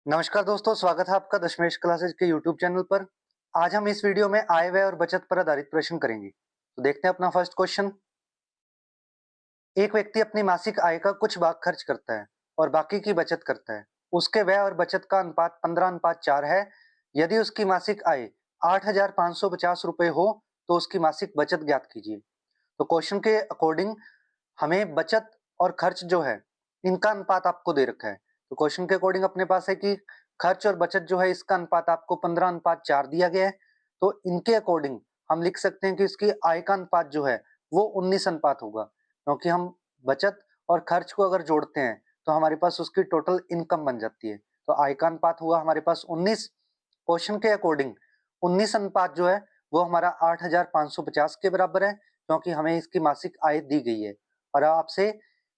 नमस्कार दोस्तों, स्वागत है आपका दशमेश क्लासेज के यूट्यूब चैनल पर। आज हम इस वीडियो में आय व्यय और बचत पर आधारित प्रश्न करेंगे। तो देखते हैं अपना फर्स्ट क्वेश्चन। एक व्यक्ति अपनी मासिक आय का कुछ भाग खर्च करता है और बाकी की बचत करता है। उसके व्यय और बचत का अनुपात 15:4 है। यदि उसकी मासिक आय 8,550 रुपए हो तो उसकी मासिक बचत ज्ञात कीजिए। तो क्वेश्चन के अकॉर्डिंग हमें बचत और खर्च जो है इनका अनुपात आपको दे रखा है। तो क्वेश्चन के अकॉर्डिंग अपने पास है कि खर्च और बचत जो है इसका अनुपात आपको 15:4 दिया गया है। तो इनके अकॉर्डिंग हम लिख सकते हैं कि इसकी आय का अनुपात जो है वो 19 अनुपात होगा, क्योंकि हम बचत और खर्च को अगर जोड़ते हैं तो हमारे पास उसकी टोटल इनकम बन जाती है। तो आय का अनुपात हुआ हमारे पास 19। क्वेश्चन के अकॉर्डिंग 19 अनुपात जो है वो हमारा 8,550 के बराबर है, क्योंकि हमें इसकी मासिक आय दी गई है और आपसे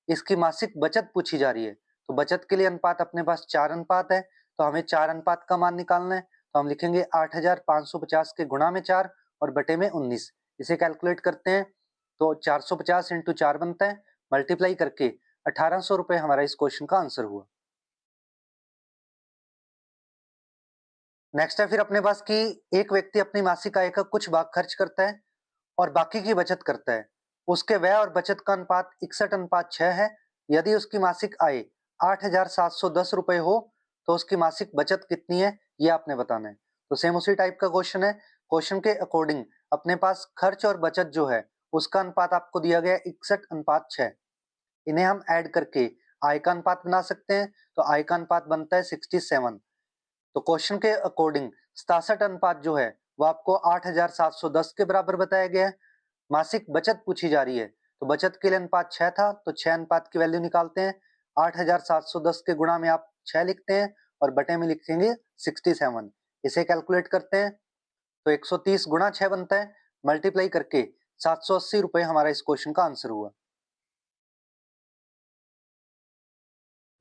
इसकी मासिक बचत पूछी जा रही है। तो बचत के लिए अनुपात अपने पास 4 अनुपात है, तो हमें 4 अनुपात का मान निकालना है। तो हम लिखेंगे 8,550 के गुणा में 4 और बटे में 19। इसे कैलकुलेट करते हैं तो 450 इंटू 4 बनता है, मल्टीप्लाई करके 1,800 रुपए हमारा इस क्वेश्चन का आंसर हुआ। नेक्स्ट है फिर अपने पास कि एक व्यक्ति अपनी मासिक आय का कुछ भाग खर्च करता है और बाकी की बचत करता है। उसके व्यय और बचत का अनुपात 61:6 है। यदि उसकी मासिक आय 8,710 रुपए हो तो उसकी मासिक बचत कितनी है, ये आपने बताना है। तो सेम उसी टाइप का क्वेश्चन है। क्वेश्चन के अकॉर्डिंग अपने पास खर्च और बचत जो है उसका अनुपात आपको दिया गया है 61:6। इन्हें हम ऐड करके आय का अनुपात बना सकते हैं। तो आय का अनुपात बनता है 67। तो क्वेश्चन के अकॉर्डिंग 67 अनुपात जो है वो आपको 8,710 के बराबर बताया गया है। मासिक बचत पूछी जा रही है, तो बचत के लिए अनुपात 6 था, तो 6 अनुपात की वैल्यू निकालते हैं। 8,710 के गुणा में आप 6 लिखते हैं और बटे में लिखेंगे 67। इसे कैलकुलेट करते हैं तो 130 गुणा 6 बनता है, मल्टीप्लाई करके 780 रुपए हमारा इस क्वेश्चन का आंसर हुआ।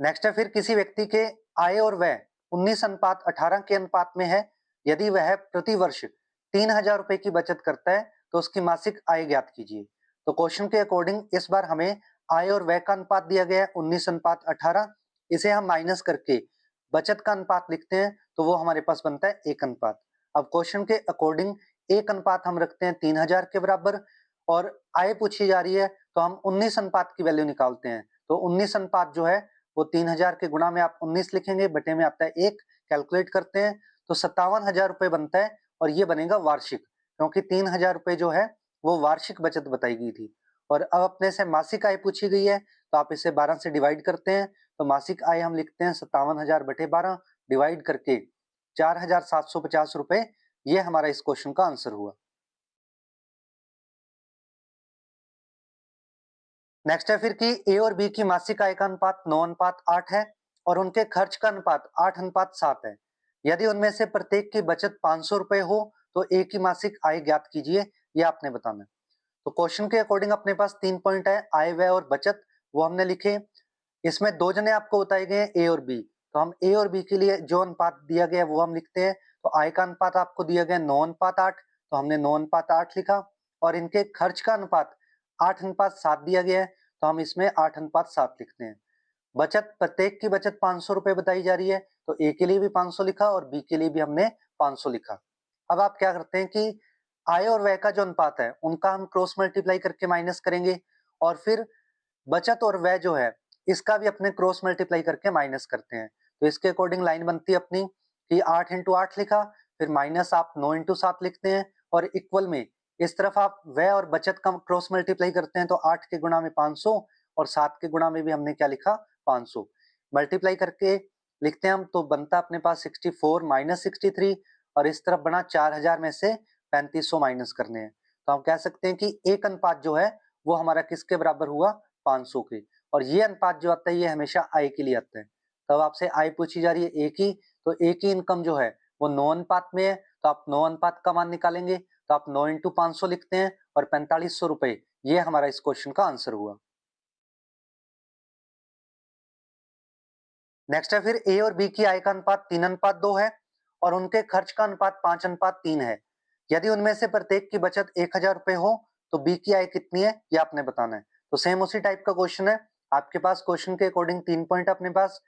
नेक्स्ट है फिर किसी व्यक्ति के आय और व्यय 19:18 के अनुपात में है। यदि वह प्रति वर्ष 3,000 रुपए की बचत करता है तो उसकी मासिक आय ज्ञात कीजिए। तो क्वेश्चन के अकॉर्डिंग इस बार हमें आय और व्यय का अनुपात दिया गया है 19:18। इसे हम माइनस करके बचत का अनुपात लिखते हैं तो वो हमारे पास बनता है 1 अनुपात। अब क्वेश्चन के अकॉर्डिंग 1 अनुपात हम रखते हैं 3,000 के बराबर और आय पूछी जा रही है, तो हम 19 अनुपात की वैल्यू निकालते हैं। तो 19 अनुपात जो है वो 3,000 के गुणा में आप 19 लिखेंगे, बटे में आता है 1, कैलकुलेट करते हैं तो 57,000 रुपए बनता है और ये बनेगा वार्षिक, क्योंकि 3,000 रुपए जो है वो वार्षिक बचत बताई गई थी। और अब अपने से मासिक आय पूछी गई है, तो आप इसे 12 से डिवाइड करते हैं तो मासिक आय हम लिखते हैं 57,000 बटे 12 डिवाइड करके 4,750 रुपए। ये हमारा इस क्वेश्चन का आंसर हुआ। नेक्स्ट है फिर कि ए और बी की मासिक आय का अनुपात 9:8 है और उनके खर्च का अनुपात 8:7 है। यदि उनमें से प्रत्येक की बचत 500 रुपए हो तो ए की मासिक आय ज्ञात कीजिए, ये आपने बताना है। तो क्वेश्चन के अकॉर्डिंग अपने पास 3 पॉइंट है, आय व्यय और बचत, वो हमने लिखे। इसमें 2 जने आपको बताए गए हैं ए और बी, तो हम ए और बी के लिए जो अनुपात दिया गया है वो हम लिखते हैं। तो आय का अनुपात आपको दिया गया 9:8, तो हमने 9:8 लिखा और इनके खर्च का अनुपात 8:7 दिया गया है, तो हम इसमें 8:7 लिखते हैं। बचत, प्रत्येक की बचत 500 रुपए बताई जा रही है, तो ए के लिए भी 500 लिखा और बी के लिए भी हमने 500 लिखा। अब आप क्या करते हैं कि आय और व्यय का जो अनुपात है उनका हम क्रॉस मल्टीप्लाई करके माइनस करेंगे और फिर बचत और व्यय जो है इसका भी अपने क्रॉस मल्टीप्लाई करके माइनस करते हैं। तो इसके अकॉर्डिंग लाइन बनती है अपनी कि 8 इंटू 8 लिखा, फिर माइनस आप 9 इंटू 7 लिखते हैं और इक्वल में इस तरफ आप व्यय और बचत का क्रॉस मल्टीप्लाई करते हैं, तो 8 के गुणा में 500 और 7 के गुणा में भी हमने क्या लिखा 500 मल्टीप्लाई करके लिखते हैं हम, तो बनता अपने पास 64 माइनस 63 और इस तरफ बना 4,000 में से 3500 माइनस करने हैं। तो हम कह सकते हैं कि एक अनुपात जो है वो हमारा किसके बराबर हुआ 500 के। और ये अनुपात जो आता है ये हमेशा आय के लिए आता है। तब आपसे आय पूछी जा रही है ए की, तो ए की इनकम जो है वो 9 अनुपात में है, तो आप 9 अनुपात का मान निकालेंगे, तो आप 9 इंटू 500 लिखते हैं और 4500 रुपए, ये हमारा इस क्वेश्चन का आंसर हुआ। नेक्स्ट है फिर ए और बी की आय का अनुपात 3:2 है और उनके खर्च का अनुपात 5:3 है। यदि उनमें से प्रत्येक की बचत 1,000 रुपए हो तो बी की आय कितनी है, ये आपने बताना है। तो सेम उसी टाइप का क्वेश्चन है। आपके पास क्वेश्चन के अकॉर्डिंग 3 पॉइंट अपने पास,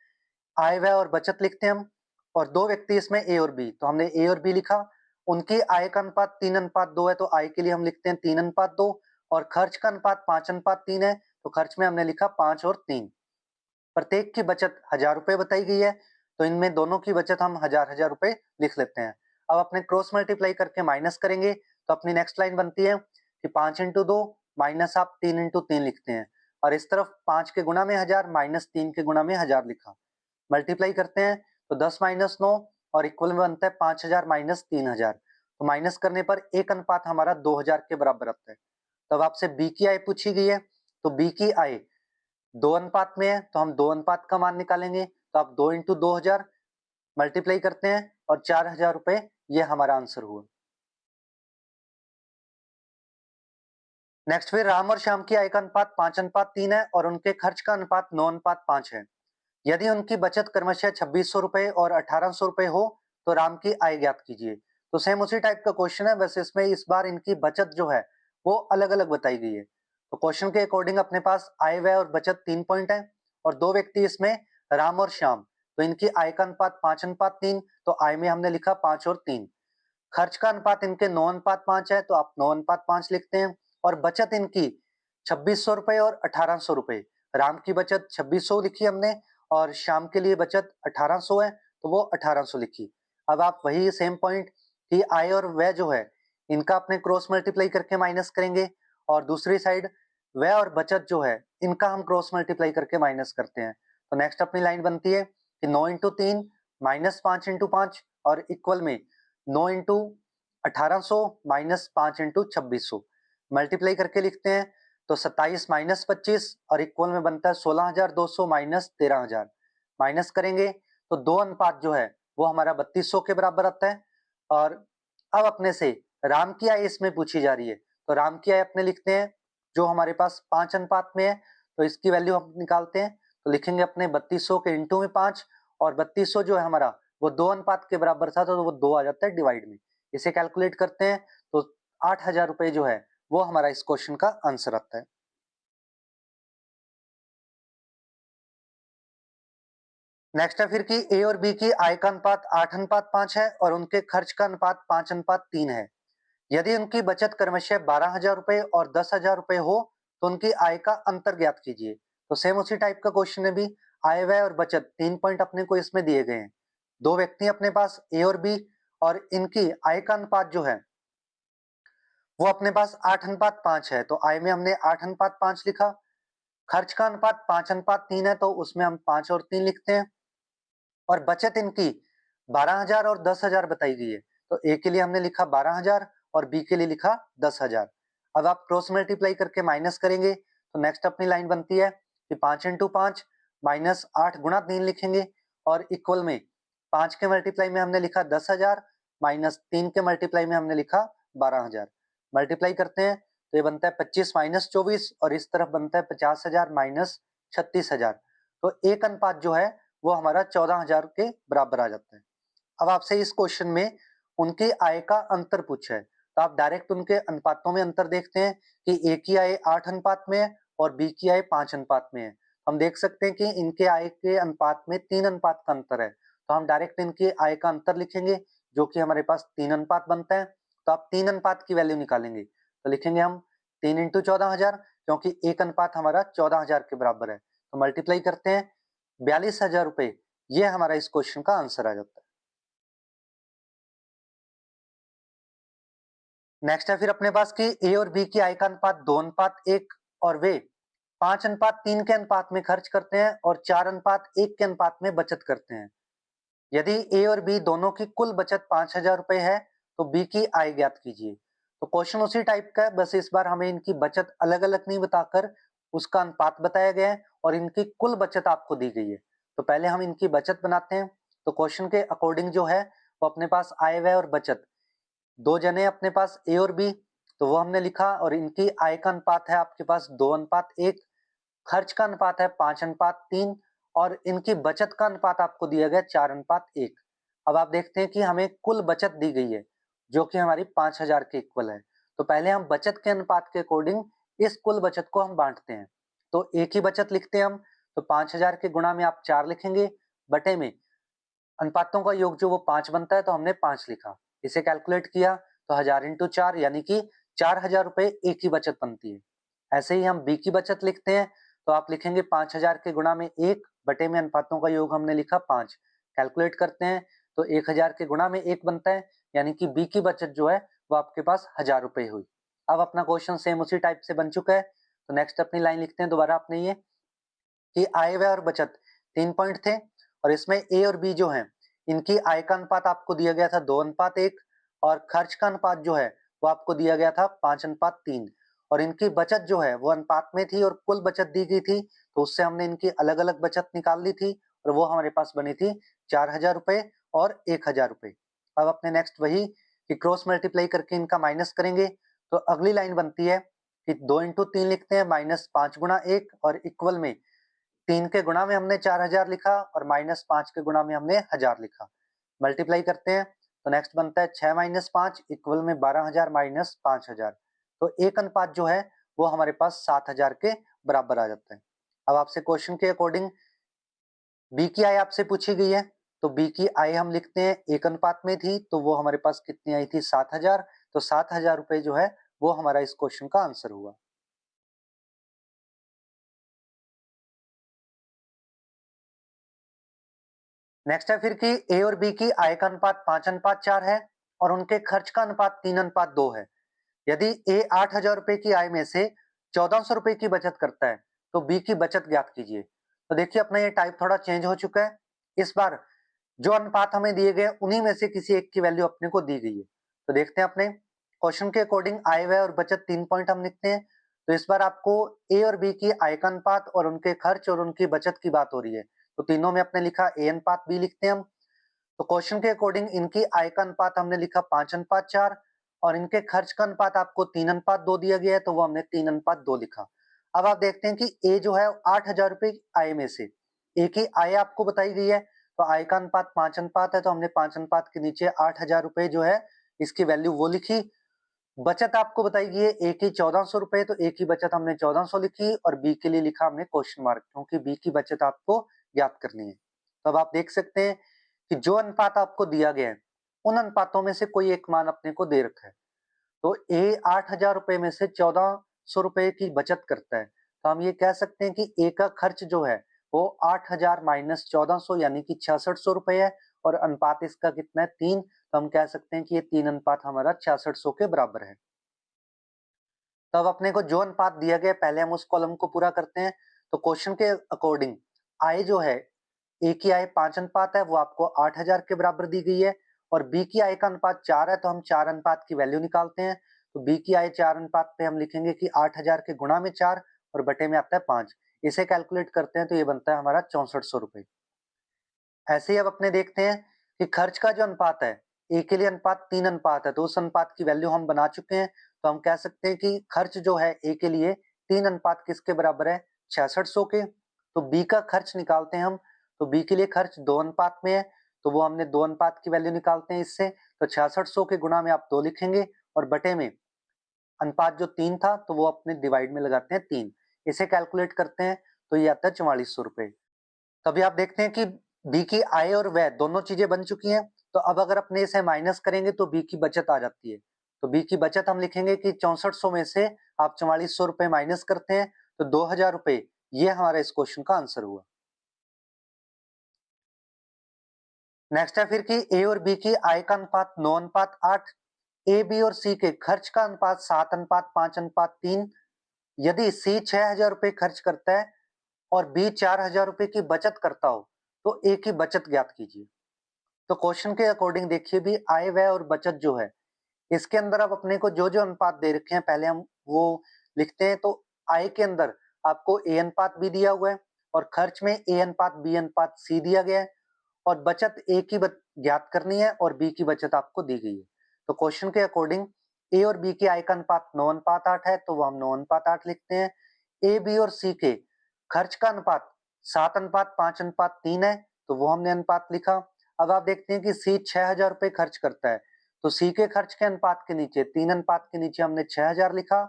आय व्यय और बचत लिखते हैं हम। और दो व्यक्ति इसमें ए और बी, तो हमने ए और बी लिखा। उनकी आय का अनुपात 3:2 है, तो आय के लिए हम लिखते हैं 3:2, और खर्च का अनुपात 5:3 है, तो खर्च में हमने लिखा 5 और 3। प्रत्येक की बचत 1000 रुपए बताई गई है, तो इनमें दोनों की बचत हम 1000 रुपए लिख लेते हैं। अब अपने क्रॉस मल्टीप्लाई करके माइनस करेंगे, तो अपनी नेक्स्ट लाइन बनती है कि 5 इंटू 2 माइनस आप 3 इंटू 3 लिखते हैं, और इस तरफ 5 के गुणा में 1000 माइनस 3 के गुणा में 1000 लिखा। मल्टीप्लाई करते हैं तो 10 माइनस 9 और इक्वल में बनता है 5000 माइनस 3000। तो माइनस करने पर एक अनुपात हमारा 2000 के बराबर आता है। तब आपसे बी की आय पूछी गई है, तो बी की आय 2 अनुपात में है, तो हम 2 अनुपात का मान निकालेंगे। तो आप 2 इंटू 2000 मल्टीप्लाई करते हैं और 4000 रुपए, ये हमारा आंसर हुआ। नेक्स्ट फिर राम और श्याम की आय का अनुपात 5:3 है और उनके खर्च का अनुपात 9:5 है। यदि उनकी बचत क्रमशः 2600 रुपए और 1800 रुपए हो तो राम की आय ज्ञात कीजिए। तो सेम उसी टाइप का क्वेश्चन है, वैसे इसमें इस बार इनकी बचत जो है वो अलग अलग बताई गई है। तो क्वेश्चन के अकॉर्डिंग अपने पास आय व्यय और बचत 3 पॉइंट है, और दो व्यक्ति इसमें राम और श्याम, तो इनकी आय का अनुपात 5:3, तो आय में हमने लिखा 5 और 3। खर्च का अनुपात इनके 9:5 है, तो आप 9:5 लिखते हैं, और बचत इनकी 2600 रुपए और 1800 रुपए। राम की बचत 2600 लिखी हमने, और शाम के लिए बचत 1800 है, तो वो 1800 लिखी। अब आप वही सेम पॉइंट कि आय और व्यय जो है इनका अपने क्रॉस मल्टीप्लाई करके माइनस करेंगे, और दूसरी साइड व्यय और बचत जो है इनका हम क्रॉस मल्टीप्लाई करके माइनस करते हैं। तो नेक्स्ट अपनी लाइन बनती है कि 9 इंटू 3 माइनस 5 इंटू 5 और इक्वल में 9 इंटू 1800 माइनस 5 इंटू 2600 मल्टीप्लाई करके लिखते हैं, तो 27 माइनस 25 और इक्वल में बनता है 16200 माइनस 13000। माइनस करेंगे तो दो अनुपात जो है वो हमारा 3200 के बराबर आता है। और अब अपने से राम की आय इसमें पूछी जा रही है, तो राम की आय अपने लिखते हैं जो हमारे पास 5 अनुपात में है, तो इसकी वैल्यू हम निकालते हैं। तो लिखेंगे अपने 3200 के इंटू में 5, और 3200 जो है हमारा वो 2 अनुपात के बराबर था, तो वो 2 आ जाता है डिवाइड में। इसे कैलकुलेट करते हैं तो 8000 रुपए जो है वो हमारा इस क्वेश्चन का आंसर आता है। नेक्स्ट है फिर कि ए और बी की आय का अनुपात 8:5 है और उनके खर्च का अनुपात 5:3 है। यदि उनकी बचत क्रमशः 12,000 रुपए और 10,000 रुपए हो तो उनकी आय का अंतर ज्ञात कीजिए। तो सेम उसी टाइप का क्वेश्चन है भी। आय व्यय और बचत 3 पॉइंट अपने को इसमें दिए गए हैं। दो व्यक्ति अपने पास ए और बी, और इनकी आय का अनुपात जो है वो अपने पास 8:5 है, तो आय में हमने 8:5 लिखा। खर्च का अनुपात 5:3 है, तो उसमें हम 5 और 3 लिखते हैं, और बचत इनकी 12,000 और 10,000 बताई गई है, तो ए के लिए हमने लिखा 12,000 और बी के लिए लिखा 10,000। अब आप क्रॉस मल्टीप्लाई करके माइनस करेंगे, तो नेक्स्ट अपनी लाइन बनती है कि 5 इंटू 5 माइनस 8 गुणा 3 लिखेंगे, और इक्वल में 5 के मल्टीप्लाई में हमने लिखा 10,000 माइनस 3 के मल्टीप्लाई में हमने लिखा 12,000। मल्टीप्लाई करते हैं तो ये बनता है 25 माइनस 24, और इस तरफ बनता है 50,000 माइनस 36,000। तो एक अनुपात जो है वो हमारा 14,000 के बराबर आ जाता है। अब आपसे इस क्वेश्चन में उनकी आय का अंतर पूछा है, तो आप डायरेक्ट उनके अनुपातों में अंतर देखते हैं कि ए की आय 8 अनुपात में है और बी की आय 5 अनुपात में है। हम देख सकते हैं कि इनके आय के अनुपात में 3 अनुपात का अंतर है, तो हम डायरेक्ट इनकी आय का अंतर लिखेंगे जो कि हमारे पास 3 अनुपात बनता है। तो आप 3 अनुपात की वैल्यू निकालेंगे, तो लिखेंगे हम 3 इंटू 14,000, क्योंकि एक अनुपात हमारा 14,000 के बराबर है। तो मल्टीप्लाई करते हैं 42,000 रुपए, ये हमारा इस क्वेश्चन का आंसर आ जाता है। नेक्स्ट है फिर अपने पास कि ए और बी की आय का अनुपात 2:1 और वे 5:3 के अनुपात में खर्च करते हैं और 4:1 के अनुपात में बचत करते हैं। यदि ए और बी दोनों की कुल बचत 5,000 रुपए है तो बी की आय ज्ञात कीजिए। तो क्वेश्चन उसी टाइप का है, बस इस बार हमें इनकी बचत अलग अलग नहीं बताकर उसका अनुपात बताया गया है और इनकी कुल बचत आपको दी गई है। तो पहले हम इनकी बचत बनाते हैं। तो क्वेश्चन के अकॉर्डिंग जो है वो अपने पास आय व्यय और बचत दो जने अपने पास ए और बी, तो वो हमने लिखा, और इनकी आय का अनुपात है आपके पास 2:1, खर्च का अनुपात है 5:3, और इनकी बचत का अनुपात आपको दिया गया 4:1। अब आप देखते हैं कि हमें कुल बचत दी गई है जो कि हमारी 5,000 के इक्वल है। तो पहले हम बचत के अनुपात के अकॉर्डिंग इस कुल बचत को हम बांटते हैं। तो एक ही बचत लिखते हैं हम, तो 5,000 के गुणा में आप 4 लिखेंगे, बटे में अनुपातों का योग जो वो 5 बनता है, तो हमने 5 लिखा। इसे कैलकुलेट किया तो 1000 इंटू 4 यानी कि 4000 रुपए ए की बचत बनती है। ऐसे ही हम बी की बचत लिखते हैं, तो आप लिखेंगे 5000 के गुणा में 1 बटे में अनुपातों का योग हमने लिखा 5। कैलकुलेट करते हैं तो 1000 के गुणा में 1 बनता है, यानी कि बी की बचत जो है वो आपके पास 1000 रुपए हुई। अब अपना क्वेश्चन सेम उसी टाइप से बन चुका है, तो नेक्स्ट अपनी लाइन लिखते हैं दोबारा अपने ये कि आय व्यय और बचत 3 पॉइंट थे और इसमें ए और बी जो हैं इनकी आय का अनुपात आपको दिया गया था 2:1 और खर्च का अनुपात जो है वो आपको दिया गया था 5:3 और इनकी बचत जो है वो अनुपात में थी और कुल बचत दी गई थी, तो उससे हमने इनकी अलग-अलग बचत निकाल ली थी और वो हमारे पास बनी थी 4000 रुपए और 1000 रुपए। अब अपने नेक्स्ट वही कि क्रॉस मल्टीप्लाई करके इनका माइनस करेंगे, तो अगली लाइन बनती है कि 2 इंटू 3 लिखते हैं माइनस 5 गुणा 1 और इक्वल में 3 के गुणा में हमने 4000 लिखा और माइनस 5 के गुणा में हमने 1000 लिखा। मल्टीप्लाई करते हैं तो नेक्स्ट बनता है 6 माइनस 5 इक्वल में 12000 माइनस 5000। तो एक अनुपात जो है वो हमारे पास 7000 के बराबर आ जाता है। अब आपसे क्वेश्चन के अकॉर्डिंग बी की आय आपसे पूछी गई है, तो बी की आय हम लिखते हैं एक अनुपात में थी, तो वो हमारे पास कितनी आई थी 7000। तो 7000 रुपए जो है वो हमारा इस क्वेश्चन का आंसर हुआ। नेक्स्ट है फिर कि ए और बी की आय का अनुपात 5:4 है और उनके खर्च का अनुपात 3:2 है। यदि ए 8000 रुपए की आय में से 1400 रुपए की बचत करता है, तो बी की बचत ज्ञात कीजिए। तो देखिए अपना ये टाइप थोड़ा चेंज हो चुका है। इस बार जो अनुपात हमें दिए गए उन्हीं में से किसी एक की वैल्यू अपने को दी गई है। तो देखते हैं अपने क्वेश्चन के अकॉर्डिंग आय व्यय और बचत 3 पॉइंट हम लिखते हैं। तो इस बार आपको ए और बी की आय का अनुपात और उनके खर्च और उनकी बचत की बात हो रही है। तो तीनों में अपने लिखा ए अनुपात बी लिखते हैं हम। तो क्वेश्चन के अकॉर्डिंग इनकी आय का अनुपात हमने लिखा 5:4 और इनके खर्च का अनुपात आपको 3:2 दिया गया है, तो वो हमने 3:2 लिखा। अब आप देखते हैं कि ए जो है 8000 रुपए आय में से ए की आय आपको बताई गई है, तो आय का अनुपात 5 है, तो हमने 5 के नीचे 8000 रुपए जो है इसकी वैल्यू वो लिखी। बचत आपको बताई गई है ए की 1400 रुपए, तो ए की बचत हमने 1400 लिखी और बी के लिए लिखा हमने क्वेश्चन मार्क, क्योंकि बी की बचत आपको ज्ञात करनी है। तो अब आप देख सकते हैं कि जो अनुपात आपको दिया गया है उन अनुपातों में से कोई एक मान अपने को दे रखा है। तो ए 8000 रुपए में से 1400 रुपए की बचत करता है, तो हम ये कह सकते हैं कि ए का खर्च जो है वो 8000 माइनस 1400 यानी कि 6600 रुपए है और अनुपात इसका कितना है 3, तो हम कह सकते हैं कि ये 3 अनुपात हमारा 6600 के बराबर है। तब अपने को जो अनुपात दिया गया पहले हम उस कॉलम को पूरा करते हैं। तो क्वेश्चन के अकॉर्डिंग आय जो है ए की आय 5 अनुपात है, वो आपको 8000 के बराबर दी गई है और बी की आय का अनुपात 4 है, तो हम 4 अनुपात की वैल्यू निकालते हैं। तो बी की आय 4 अनुपात पे हम लिखेंगे कि 8000 के गुणा में 4 और बटे में आता है 5। इसे कैलकुलेट करते हैं तो ये बनता है हमारा 6400 रुपए। ऐसे ही अब अपने देखते हैं कि खर्च का जो अनुपात है ए के लिए अनुपात 3 अनुपात है, तो उस अनुपात की वैल्यू हम बना चुके हैं। तो हम कह सकते हैं कि खर्च जो है ए के लिए 3 अनुपात किसके बराबर है 6600 के। तो बी का खर्च निकालते हैं हम, तो बी के लिए खर्च 2 अनुपात में है, तो वो हमने 2 अनुपात की वैल्यू निकालते हैं इससे। तो 6600 के गुणा में आप 2 लिखेंगे और बटे में अनुपात जो 3 था तो वो अपने डिवाइड में लगाते हैं 3। इसे कैलकुलेट करते हैं तो ये आता है 4400 रुपए। तभी आप देखते हैं कि बी की आय और व्यय दोनों चीजें बन चुकी हैं, तो अब अगर अपने इसे माइनस करेंगे तो बी की बचत आ जाती है। तो बी की बचत हम लिखेंगे कि 6400 में से आप 4400 रुपए माइनस करते हैं, तो 2000 रुपए ये हमारा इस क्वेश्चन का आंसर हुआ। नेक्स्ट है फिर कि ए और बी की आय का अनुपात 9:8, ए बी और सी के खर्च का अनुपात 7:5:3। यदि सी 6000 रुपए खर्च करता है और बी 4000 रुपए की बचत करता हो, तो ए की बचत ज्ञात कीजिए। तो क्वेश्चन के अकॉर्डिंग देखिए भी आय व्यय और बचत जो है इसके अंदर अब अपने को जो जो अनुपात दे रखे हैं पहले हम वो लिखते हैं। तो आय के अंदर आपको ए अनुपात बी दिया हुआ है और खर्च में ए अनुपात बी अनुपात सी दिया गया है और बचत ए की ज्ञात करनी है और बी की बचत आपको दी गई है। तो क्वेश्चन के अकॉर्डिंग ए और बी की आय का अनुपात 9:8 है, तो वो हम 9:8 लिखते हैं। ए बी और सी के खर्च का अनुपात 7:5:3 है, तो वो हमने अनुपात लिखा। अब आप देखते हैं कि सी 6000 रुपए खर्च करता है, तो सी के खर्च के अनुपात के नीचे 3 अनुपात के नीचे हमने 6000 लिखा।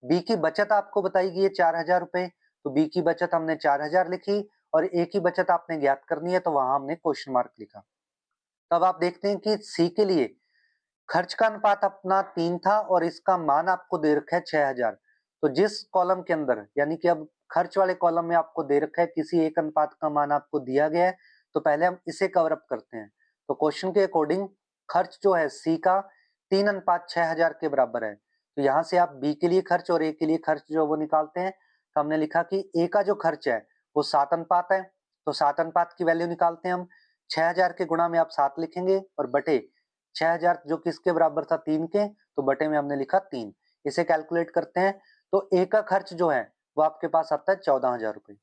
बी की बचत आपको बताई गई है 4000 रुपए, तो बी की बचत हमने 4000 लिखी और ए की बचत आपने ज्ञात करनी है, तो वहां हमने क्वेश्चन मार्क लिखा। तब आप देखते हैं कि सी के लिए खर्च का अनुपात अपना 3 था और इसका मान आपको दे रखा है 6000। तो जिस कॉलम के अंदर यानी कि अब खर्च वाले कॉलम में आपको दे रखा है किसी एक अनुपात का मान आपको दिया गया है, तो पहले हम इसे कवर अप करते हैं। तो क्वेश्चन के अकॉर्डिंग खर्च जो है सी का 3:6000 के बराबर है। तो यहाँ से आप बी के लिए खर्च और ए के लिए खर्च जो वो निकालते हैं। तो हमने लिखा कि ए का जो खर्च है वो 7 अनुपात है, तो 7 अनुपात की वैल्यू निकालते हैं हम। 6000 के गुणा में आप 7 लिखेंगे और बटे 6000 जो किसके बराबर था 3 के, तो बटे में हमने लिखा 3। इसे कैलकुलेट करते हैं तो ए का खर्च जो है वो आपके पास आता है 14,000 रुपए।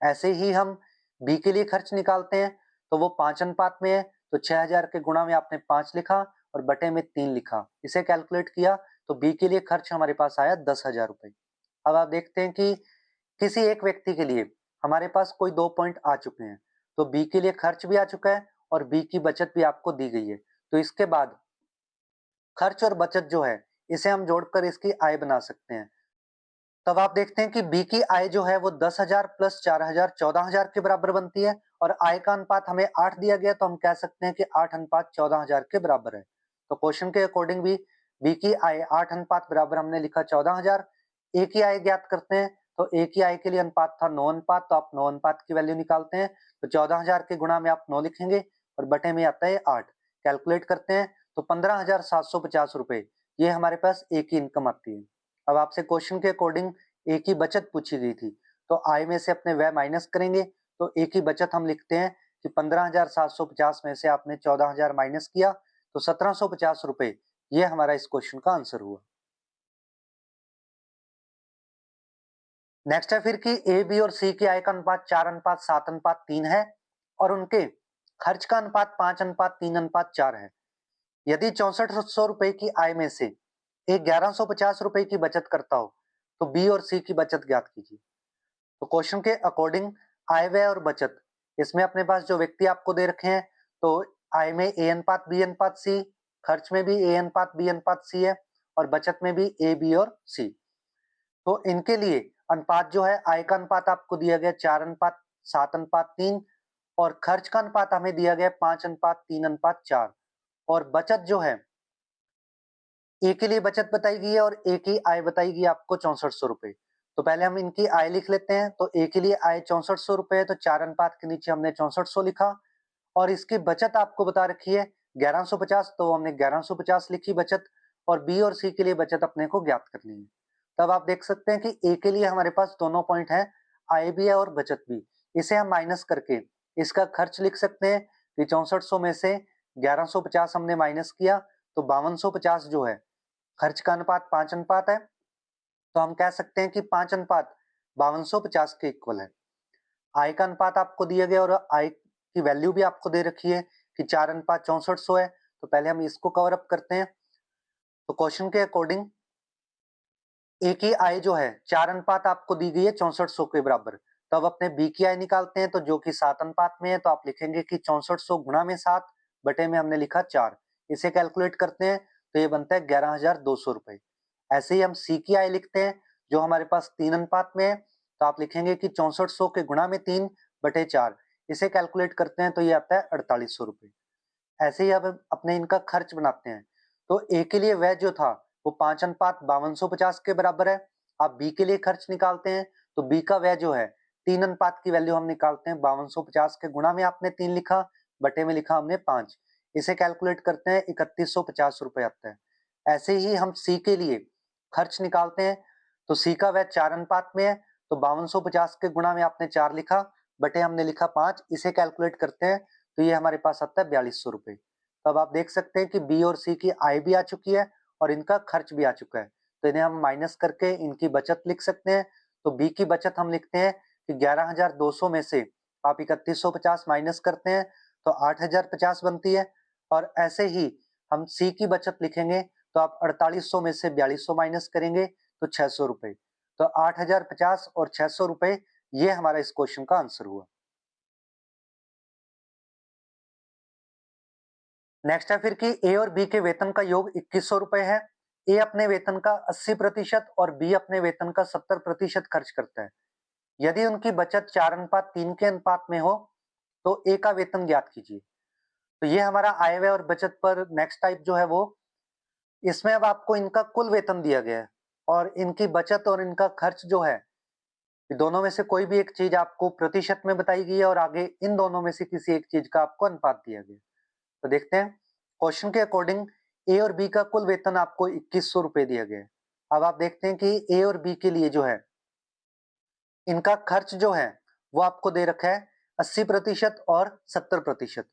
ऐसे ही हम बी के लिए खर्च निकालते हैं तो वो 5 अनुपात में है, तो 6000 के गुणा में आपने 5 लिखा और बटे में 3 लिखा। इसे कैलकुलेट किया तो बी के लिए खर्च हमारे पास आया 10,000 रुपए। अब आप देखते हैं कि किसी एक व्यक्ति के लिए हमारे पास कोई 2 पॉइंट आ चुके हैं। तो बी के लिए खर्च भी आ चुका है और बी की बचत भी आपको दी गई है। तो इसके बाद खर्च और बचत जो है इसे हम जोड़कर इसकी आय बना सकते हैं। तब आप देखते हैं कि बी की आय जो है वो 10,000 प्लस 4,000 14,000 के बराबर बनती है और आय का अनुपात हमें 8 दिया गया, तो हम कह सकते हैं कि 8 अनुपात 14,000 के बराबर है। तो क्वेश्चन के अकॉर्डिंग भी बी की आय 8 अनुपात बराबर हमने लिखा 14,000। ए की आय ज्ञात करते हैं तो ए की आय के लिए अनुपात था 9 अनुपात, तो आप 9 अनुपात की वैल्यू निकालते हैं। तो 14,000 के गुणा में आप 9 लिखेंगे और बटे में आता है 8। कैलकुलेट करते हैं तो 15,750 रुपए ये हमारे पास ए की इनकम आती है। अब आपसे क्वेश्चन के अकॉर्डिंग ए की बचत पूछी गई थी, तो आय में से अपने व्यय माइनस करेंगे। तो ए की बचत हम लिखते हैं कि 15,750 में से आपने 14,000 माइनस किया तो 1,750 रुपए ये हमारा इस क्वेश्चन का आंसर हुआ। नेक्स्ट है फिर कि ए बी और सी की आय का अनुपात 4:7:3 है और उनके खर्च का अनुपात 5:3:4 है। यदि 6400 रुपए की आय में से एक 1150 रुपए की बचत करता हो तो बी और सी की बचत ज्ञात कीजिए। तो क्वेश्चन के अकॉर्डिंग आय व्यय और बचत इसमें अपने पास जो व्यक्ति आपको दे रखे हैं, तो आय में ए अनुपात बी अनुपात सी, खर्च में भी ए अनुपात बी अनुपात सी है और बचत में भी ए बी और सी। तो इनके लिए अनुपात जो है आय का अनुपात आपको दिया गया 4:7:3 और खर्च का अनुपात हमें दिया गया 5:3:4 और बचत जो है ए के लिए बचत बताई गई है और ए की आय बताई गई है आपको 6400 रुपए। तो पहले हम इनकी आय लिख लेते हैं। तो ए के लिए आय 6400 रुपए है, तो 4 अनुपात के नीचे हमने 6400 लिखा और इसकी बचत आपको बता रखी है 1150, तो हमने 1150 लिखी बचत और बी और सी के लिए बचत अपने को ज्ञात करनी है। तब आप देख सकते हैं कि ए के लिए हमारे पास दोनों पॉइंट है, आय भी है और बचत भी। इसे हम माइनस करके इसका खर्च लिख सकते हैं कि 6400 में से 1150 हमने माइनस किया तो 5250 जो है खर्च का अनुपात 5 अनुपात है, तो हम कह सकते हैं कि 5 अनुपात 5250 के इक्वल है। आय का अनुपात आपको दिया गया और आय की वैल्यू भी आपको दे रखी है कि 4 अनुपात 6400 है। तो पहले हम इसको कवर अप करते हैं। तो क्वेश्चन के अकॉर्डिंग ए की आय जो है 4 अनुपात आपको दी गई है 6400 के बराबर। तब अपने बी की आय निकालते हैं तो जो कि 7 अनुपात में है, तो आप लिखेंगे कि 6400 गुणा में 7 बटे में हमने लिखा 4। इसे कैलकुलेट करते हैं तो ये बनता है 11,200 रुपए। ऐसे ही हम सी की आय लिखते हैं जो हमारे पास 3 अनुपात में है, तो आप लिखेंगे कि 6400 के गुणा में 3 बटे 4। इसे कैलकुलेट करते हैं तो ये आता है 4800 रुपए। ऐसे ही अब अपने इनका खर्च बनाते हैं। तो ए के लिए व्यय जो था वो 5 अनुपात 5250 के बराबर है। आप बी के लिए खर्च निकालते हैं तो बी का व्यय जो है 3 अनुपात की वैल्यू हम निकालते हैं 5250 के गुणा में आपने 3 लिखा बटे में लिखा हमने 5। इसे कैलकुलेट करते हैं 3150 रुपए आता है। ऐसे ही हम सी के लिए खर्च निकालते हैं तो सी का व्यय 4 अनुपात में है, तो 5250 के गुणा में आपने 4 लिखा बटे हमने लिखा 5। इसे कैलकुलेट करते हैं तो ये हमारे पास आता है 4200 रुपए। तो अब आप देख सकते हैं कि बी और सी की आय भी आ चुकी है और इनका खर्च भी आ चुका है। तो इन्हें हम माइनस करके इनकी बचत लिख सकते हैं। तो बी की बचत हम लिखते हैं कि 11,200 में से आप 3150 माइनस करते हैं तो 8,050 बनती है और ऐसे ही हम सी की बचत लिखेंगे तो आप 4800 में से 4200 माइनस करेंगे तो 600 रुपए। तो 8,050 और 600 रुपए ये हमारा इस क्वेश्चन का आंसर हुआ। नेक्स्ट है फिर कि ए और बी के वेतन का योग 2100 रुपए है। ए अपने वेतन का 80% और बी अपने वेतन का 70% खर्च करता है। यदि उनकी बचत 4:3 के अनुपात में हो तो ए का वेतन ज्ञात कीजिए। तो ये हमारा आय व्यय और बचत पर नेक्स्ट टाइप जो है वो, इसमें अब आपको इनका कुल वेतन दिया गया है और इनकी बचत और इनका खर्च जो है, दोनों में से कोई भी एक चीज आपको प्रतिशत में बताई गई है और आगे इन दोनों में से किसी एक चीज का आपको अनुपात दिया गया है। तो देखते हैं, क्वेश्चन के अकॉर्डिंग ए और बी का कुल वेतन आपको 2100 रुपए दिया गया है। अब आप देखते हैं कि ए और बी के लिए जो है, इनका खर्च जो है वो आपको दे रखा है 80% और 70%।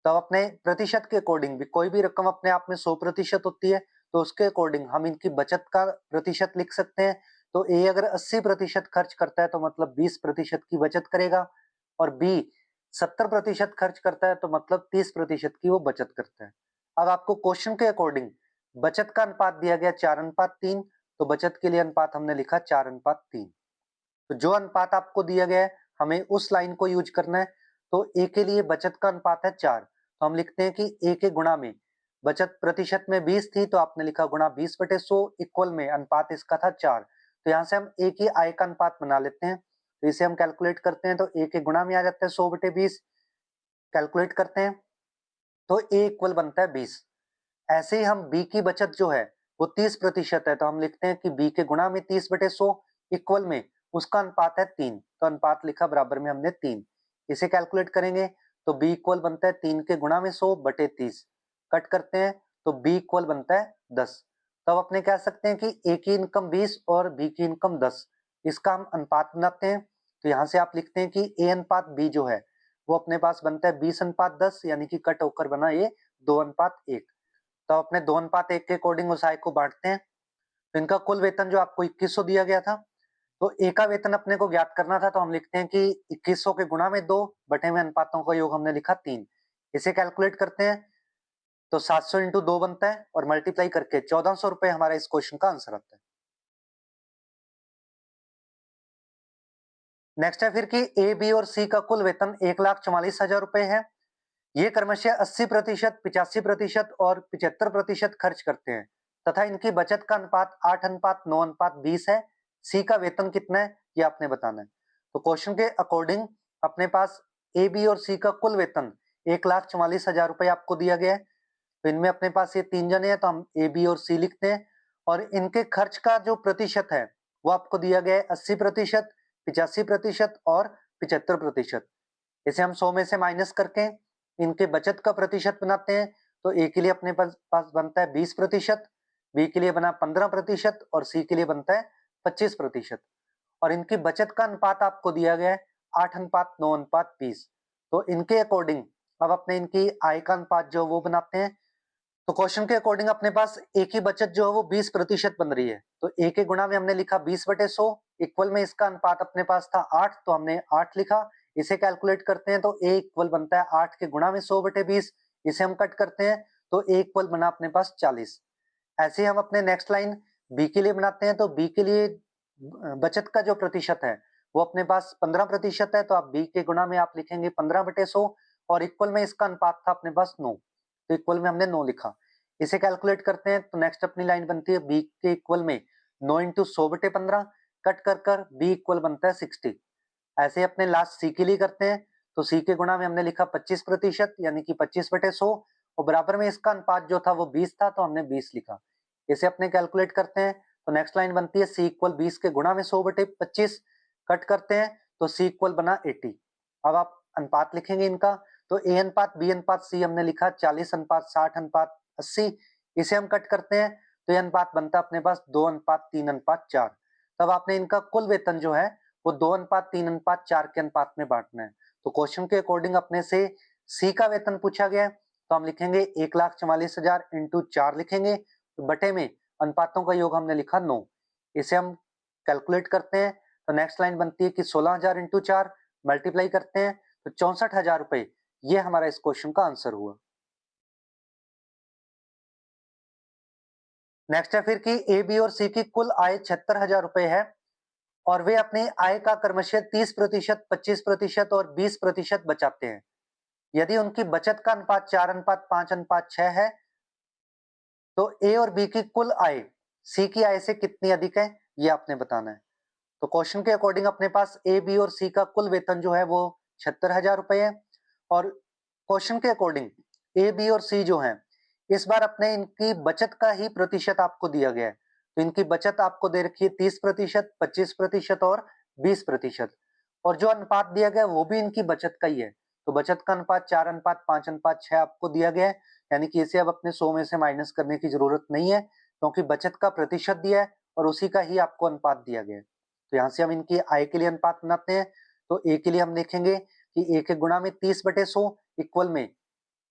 तो अपने प्रतिशत के अकॉर्डिंग भी कोई भी रकम अपने आप में 100% होती है, तो उसके अकॉर्डिंग हम इनकी बचत का प्रतिशत लिख सकते हैं। तो ए अगर 80% खर्च करता है तो मतलब 20% की बचत करेगा, और बी 70% खर्च करता है तो मतलब 30% की वो बचत करता है। अब आपको क्वेश्चन के अकॉर्डिंग बचत का अनुपात दिया गया 4:3, तो बचत के लिए अनुपात हमने लिखा 4:3। तो जो अनुपात आपको दिया गया है, हमें उस लाइन को यूज करना है। तो ए के लिए बचत का अनुपात है 4, तो हम लिखते हैं कि ए के गुणा में बचत प्रतिशत में 20 थी, तो आपने लिखा गुणा 20/100 इक्वल में अनुपात इसका था 4। तो यहाँ से हम ए की आय का अनुपात बना लेते हैं, तो इसे हम कैलकुलेट करते हैं तो ए के गुणा में आ जाता है 100/20, कैलकुलेट करते हैं तो ए इक्वल बनता है 20। ऐसे ही हम बी की बचत जो है वो 30% है, तो हम लिखते हैं कि बी के गुणा में 30/100 इक्वल में उसका अनुपात है 3, तो अनुपात लिखा बराबर में हमने 3। इसे कैलकुलेट करेंगे तो बी इक्वल बनता है 3 के गुणा में 100/30, कट करते हैं तो बी इक्वल बनता है 10। तब अपने कह सकते हैं कि ए की इनकम 20 और बी की इनकम 10, इसका हम अनुपात बनाते हैं। तो यहाँ से आप लिखते हैं कि ए अनुपात बी जो है वो अपने पास बनता है 20:10, यानी कि कट होकर बना ये 2:1। तो अपने 2:1 के अकॉर्डिंग उस आय को बांटते हैं। तो इनका कुल वेतन जो आपको 2100 दिया गया था, तो ए का वेतन अपने को ज्ञात करना था, तो हम लिखते हैं कि 2100 के गुणा में 2 बटे में अनुपातों का योग हमने लिखा 3। इसे कैलकुलेट करते हैं तो 700 इंटू 2 बनता है और मल्टीप्लाई करके 1400 रुपए हमारा इस क्वेश्चन का आंसर आता है। नेक्स्ट है फिर कि ए, बी और सी का कुल वेतन 1,44,000 रुपए है। ये क्रमशः 80%, 85% और 75% खर्च करते हैं तथा इनकी बचत का अनुपात 8:9:20 है। सी का वेतन कितना है ये आपने बताना है। तो क्वेश्चन के अकॉर्डिंग अपने पास ए, बी और सी का कुल वेतन 1,44,000 रुपए आपको दिया गया है। तो इनमें अपने पास ये 3 जने हैं, तो हम ए, बी और सी लिखते हैं। और इनके खर्च का जो प्रतिशत है वो आपको दिया गया है 80%, 85% और 75%। इसे हम 100 में से माइनस करके इनके बचत का प्रतिशत बनाते हैं। तो ए के लिए अपने पास बनता है 20%, बी के लिए बना 15% और सी के लिए बनता है 25%। और इनकी बचत का अनुपात आपको दिया गया है 8:9:20। तो इनके अकॉर्डिंग अब अपने इनकी आय का अनुपात जो वो बनाते हैं। तो क्वेश्चन के अकॉर्डिंग अपने पास ए की बचत जो है वो 20% बन रही है, तो ए के गुणा में हमने लिखा 20/100 इक्वल में इसका अनुपात अपने पास था 8, तो हमने 8 लिखा। इसे कैलकुलेट करते हैं तो ए इक्वल बनता है 8 के गुणा में 100/20। इसे हम कट करते हैं तो ए इक्वल बना अपने पास 40। ऐसे ही हम अपने नेक्स्ट लाइन बी के लिए बनाते हैं, तो बी के लिए बचत का जो प्रतिशत है वो अपने पास 15% है, तो आप बी के गुणा में आप लिखेंगे 15/100 और इक्वल में इसका अनुपात था अपने पास 9, तो इक्वल में हमने 9 लिखा। इसे कैलकुलेट करते हैं तो नेक्स्ट अपनी लाइन बनती है बी के इक्वल में 9 इंटू 100/15, कट कर बी इक्वल बनता है 60। ऐसे ही अपने लास्ट सी के लिए करते हैं, तो सी के गुणा में हमने लिखा 25%, यानी कि 25/100 और बराबर में इसका अनुपात जो था वो 20 था, तो हमने 20 लिखा। इसे अपने कैलकुलेट करते हैं तो नेक्स्ट लाइन बनती है सी इक्वल 20 के गुणा में 100/25, कट करते हैं तो सी इक्वल बना 80। अब आप अनुपात लिखेंगे इनका, तो ए अनुपात बी अनुपात सी हमने लिखा 40:60:80। इसे हम कट करते हैं तो ये अनुपात बनता है अपने पास 2:3:4। तब आपने इनका कुल वेतन जो है वो 2:3:4 के अनुपात में बांटना है। तो क्वेश्चन के अकॉर्डिंग अपने से सी का वेतन पूछा गया है, तो हम लिखेंगे 1,44,000 इंटू 4 लिखेंगे, तो बटे में अनुपातों का योग हमने लिखा 9। इसे हम कैलकुलेट करते हैं तो नेक्स्ट लाइन बनती है कि 16,000 इंटू 4 मल्टीप्लाई करते हैं तो 64,000 रुपए, ये हमारा इस क्वेश्चन का आंसर हुआ। नेक्स्ट है फिर कि ए, बी और सी की कुल आय 76,000 रुपए है और वे अपनी आय का क्रमशः 30%, 25% और 20% बचाते हैं। यदि उनकी बचत का अनुपात 4:5:6 है, तो ए और बी की कुल आय सी की आय से कितनी अधिक है ये आपने बताना है। तो क्वेश्चन के अकॉर्डिंग अपने पास ए, बी और सी का कुल वेतन जो है वो 76,000 रुपए है और क्वेश्चन के अकॉर्डिंग ए, बी और सी जो हैं, इस बार अपने इनकी बचत का ही प्रतिशत आपको दिया गया है। तो इनकी बचत आपको दे रखी है 30%, 25% और 20%। और जो अनुपात दिया गया है वो भी इनकी बचत का ही है। तो बचत का अनुपात 4:5:6 आपको दिया गया है, यानी कि इसे अब अपने 100 में से माइनस करने की जरूरत नहीं है, क्योंकि बचत का प्रतिशत दिया है और उसी का ही आपको अनुपात दिया गया है। तो यहाँ से हम इनकी आय के लिए अनुपात बनाते हैं। तो ए के लिए हम लिखेंगे कि ए के गुणा में 30/100 इक्वल में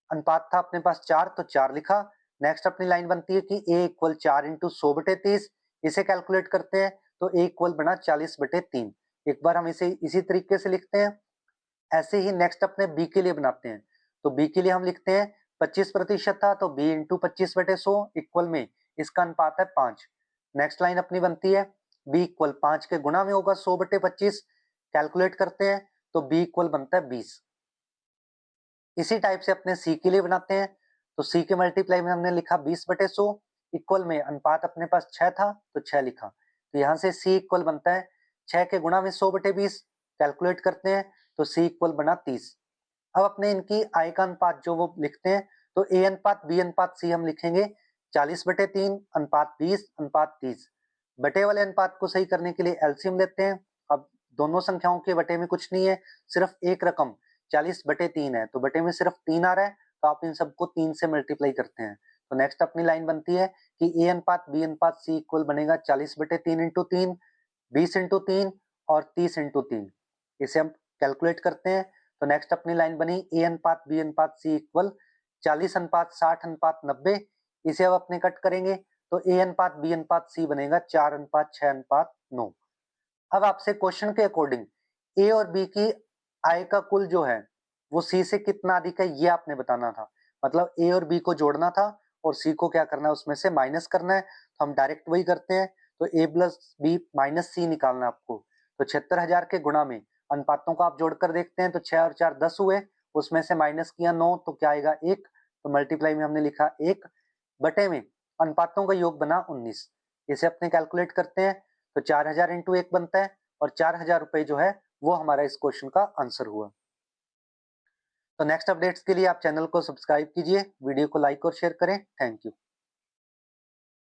अनुपात था अपने पास 4, तो 4 लिखा। नेक्स्ट अपनी लाइन बनती है कि a इक्वल 4 इंटू 100/30। इसे कैलकुलेट करते हैं तो a इक्वल बना 40/3। एक बार हम इसे इसी तरीके से लिखते हैं। ऐसे ही नेक्स्ट अपने b के लिए बनाते हैं। तो b के लिए हम लिखते हैं 25% था तो b इंटू 25/100 इक्वल में इसका अनुपात है 5। नेक्स्ट लाइन अपनी बनती है b इक्वल 5 के गुणा में होगा 100/25। कैलकुलेट करते हैं तो b इक्वल बनता है 20। इसी टाइप से अपने सी के लिए बनाते हैं। तो सी के मल्टीप्लाई में हमने लिखा 20/100 इक्वल में अनुपात अपने पास 6 था तो 6 लिखा। तो यहाँ से सी इक्वल बनता है 6 के गुणा में 100/20। कैलकुलेट करते हैं तो सी इक्वल बना 30। अब अपने इनकी आय का अनुपात जो वो लिखते हैं, तो ए अनुपात बी अनुपात सी हम लिखेंगे 40/3 अनुपात 20 अनुपात 30। बटे वाले अनुपात को सही करने के लिए एलसीएम लेते हैं। अब दोनों संख्याओं के बटे में कुछ नहीं है, सिर्फ एक रकम 40/3 है, तो बटे में सिर्फ 3 आ रहा है, तो आप इन सबको 3 से मल्टीप्लाई करते हैं। तो नेक्स्ट अपनी लाइन बनती है कि ए अनुपात बी अनुपात सी इक्वल बनेगा 40/3 इंटू 3, 20 इंटू 3 और 30 इंटू 3। इसे हम कैलकुलेट करते हैं। तो नेक्स्ट अपनी लाइन बनी ए अनुपात बी अनुपात सी इक्वल 40:60:90। इसे अब अपने कट करेंगे तो ए अनुपात बी अनुपात सी बनेगा 4:6:9। अब आपसे क्वेश्चन के अकॉर्डिंग ए और बी की आय का कुल जो है वो सी से कितना अधिक है ये आपने बताना था। मतलब ए और बी को जोड़ना था और सी को क्या करना है उसमें से माइनस करना है। तो हम डायरेक्ट वही करते हैं। तो ए प्लस बी माइनस सी निकालना है आपको। तो 76,000 के गुणा में अनुपातों को आप जोड़कर देखते हैं तो 6 और 4 10 हुए, उसमें से माइनस किया 9 तो क्या आएगा 1। तो मल्टीप्लाई में हमने लिखा 1 बटे में अनुपातों का योग बना 19। इसे अपने कैलकुलेट करते हैं तो 4,000 इंटू 1 बनता है और 4,000 रुपए जो है वो हमारा इस क्वेश्चन का आंसर हुआ। तो नेक्स्ट अपडेट्स के लिए आप चैनल को सब्सक्राइब कीजिए, वीडियो को लाइक और शेयर करें। Thank you.